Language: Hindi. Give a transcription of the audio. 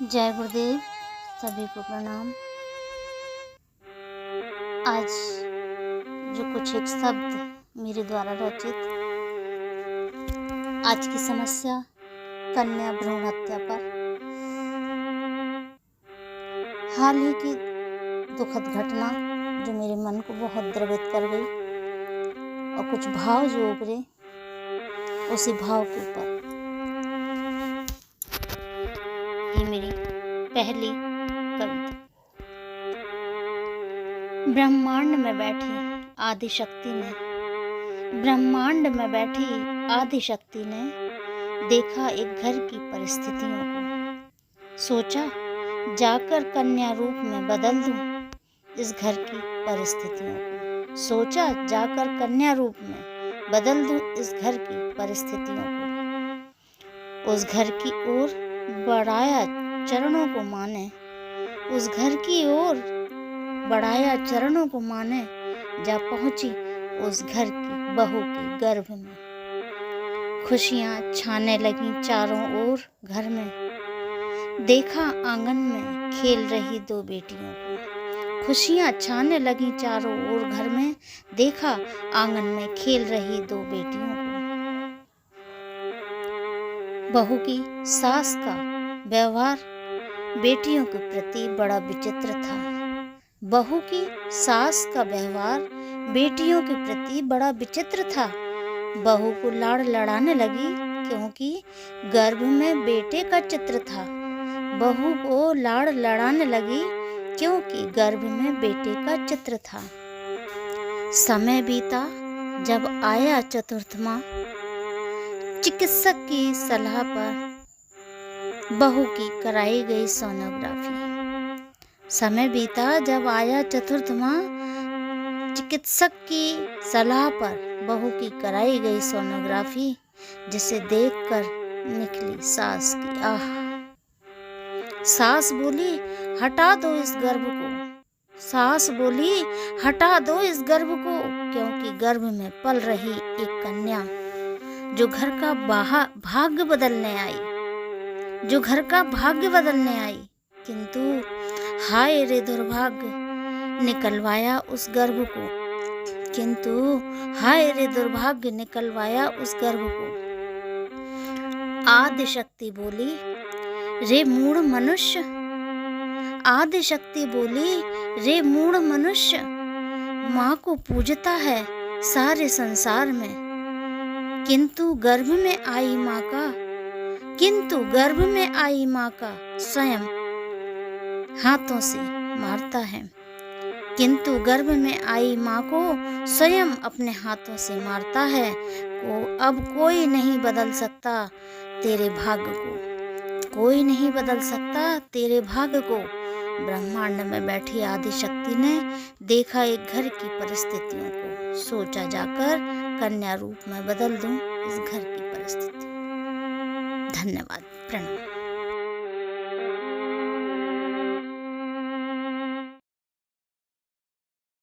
जय गुरुदेव। सभी को प्रणाम। आज जो कुछ एक शब्द मेरे द्वारा रचित, आज की समस्या कन्या भ्रूण हत्या पर। हाल ही की दुखद घटना जो मेरे मन को बहुत द्रवित कर गई और कुछ भाव जो उभरे, उसी भाव के ऊपर ये मेरी पहली कविता। ब्रह्मांड में बैठी आदिशक्ति ने, ब्रह्मांड में बैठी आदिशक्ति ने देखा एक घर की परिस्थितियों को। सोचा जाकर कन्या रूप में बदल दूं इस घर की परिस्थितियों को। सोचा जाकर कन्या रूप में बदल दूं इस घर की परिस्थितियों को। उस घर की ओर बढ़ाया चरणों को माने, उस घर की ओर बढ़ाया चरणों को माने, जा पहुंची उस घर की बहू के गर्भ में। खुशियां छाने लगी चारों ओर घर में, देखा आंगन में खेल रही दो बेटियों को। खुशियां छाने लगी चारों ओर घर में, देखा आंगन में खेल रही दो बेटियों को। बहू की सास का व्यवहार बेटियों के प्रति बड़ा विचित्र था। बहू की सास का व्यवहार बेटियों के प्रति बड़ा विचित्र था। बहू को लाड़ लड़ाने लगी क्योंकि गर्भ में बेटे का चित्र था। बहू को लाड़ लड़ाने लगी क्योंकि गर्भ में बेटे का चित्र था। समय बीता जब आया चतुर्थ माह, चिकित्सक की सलाह पर बहू की कराई गई सोनोग्राफी। समय बीता जब आया चतुर्थ माह, चिकित्सक की सलाह पर बहू की कराई गई सोनोग्राफी, जिसे देखकर निकली सास की आह। सास बोली हटा दो इस गर्भ को, सास बोली हटा दो इस गर्भ को, क्योंकि गर्भ में पल रही एक कन्या जो घर का भाग्य बदलने आई, जो घर का भाग्य बदलने आई। किंतु हाय रे दुर्भाग्य, निकलवाया उस गर्भ को। किंतु हाय रे दुर्भाग्य, निकलवाया उस गर्भ को। आदिशक्ति बोली रे मूढ़ मनुष्य, आदिशक्ति बोली रे मूढ़ मनुष्य, माँ को पूजता है सारे संसार में, किंतु गर्भ में आई माँ का, किंतु गर्भ में आई माँ का स्वयं हाथों से मारता है। किंतु गर्भ में आई माँ को स्वयं अपने हाथों से मारता है। अब कोई नहीं बदल सकता तेरे भाग्य को, कोई नहीं बदल सकता तेरे भाग्य को। ब्रह्मांड में बैठी आदिशक्ति ने देखा एक घर की परिस्थितियों को। सोचा जाकर कन्या रूप में बदल दूं इस घर की परिस्थिति। धन्यवाद। प्रणाम।